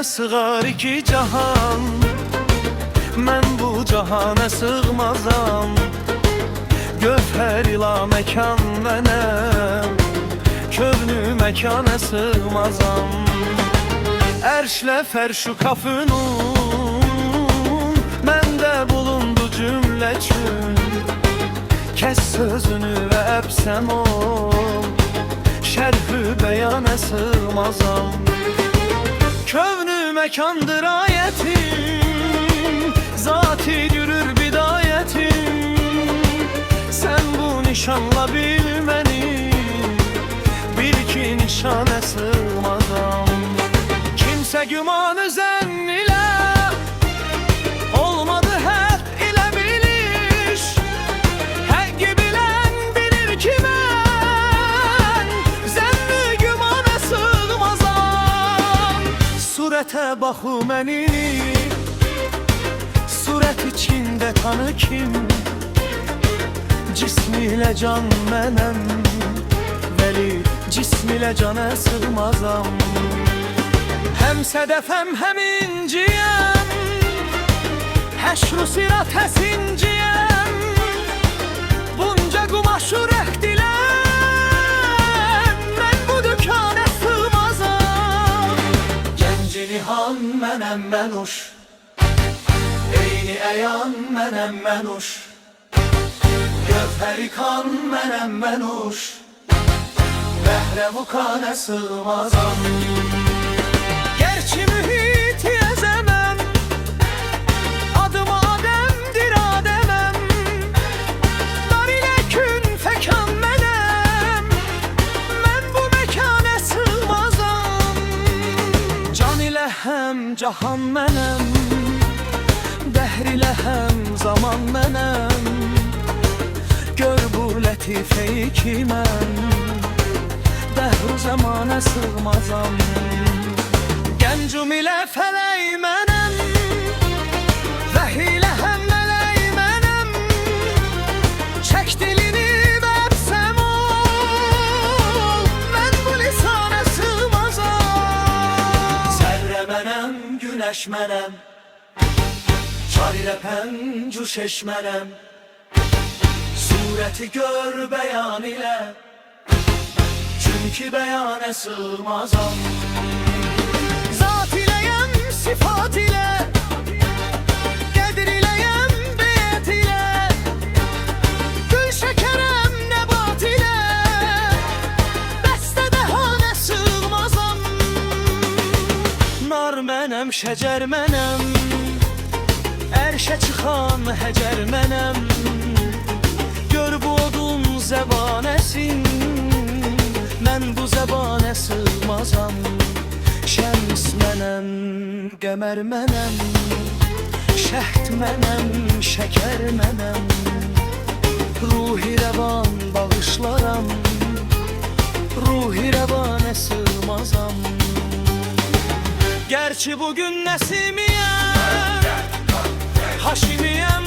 Kimə sığar iki cahan? Mən bu cahana sığmazam. Gövhər ila məkan mənəm, kövnü məkana sığmazam. Ərşlə fərşu kafunun məndə bulundu cümlə çün. Kəs sözünü və əbsəm ol, şərhü bəyana sığmazam. Kövnü məkandır ayətim, zati yürür bidayətim. Sən bu nişanla bil məni, bil ki nişana sığmazam. Kimsə gümanı zənn ilə olmadı həq ilə biliş. Həqqi bilən bilir ki mən zənn-i gümana sığmazam. Surətə baxu məni, surət içində tanı kim? Cism ilə can mənəm, vəli cism ilə cana sığmazam. Həm sədəfəm, həm inciyəm, həşr-ü sirat həsinciyəm. Bunca qumaşı rəxt ilə mən bu dükana sığmazam. Gənci nihan mənəm mənuş, eyni əyan mənəm mənuş. Gövhəri kan mənəm mənuş, bəhrə-u kana sığmazam. Gerçi mühit yazamam, adım Adem'dir Adem'em. Dar ile kün fekan menem, men bu mekana sığmazam. Can ile hem cahan menem, dehr ile hem zaman menem. Gör bu latifeyi ki mən dəhru zamana sığmazam. Gəncum ilə fələk mənəm, vəhi ilə həm mələk mənəm. Çək dilini və əbsəm ol, mən bu lisana sığmazam. Zərrə mənəm, günəş mənəm, çar ilə pəncüşeş mənəm. Surəti gör bəyan ilə, çünki bəyana sığmazam. Zat iləyəm, sifat ilə, qədir iləyəm, beyət ilə. Gül şəkərəm, nəbat ilə, dəstə dəhanə sığmazam. Nar mənəm, şəcər mənəm, ərşə çıxan həcər mənəm. Gör bu odun zəbanəsin, mən bu zəbanə sığmazam. Şəms mənəm, qəmər mənəm, şəhd mənəm, şəkər mənəm. Ruhi rəvan bağışlaram, ruhi rəvanə sığmazam. Gerçi bugün Nəsimiyəm, Haşimiyəm.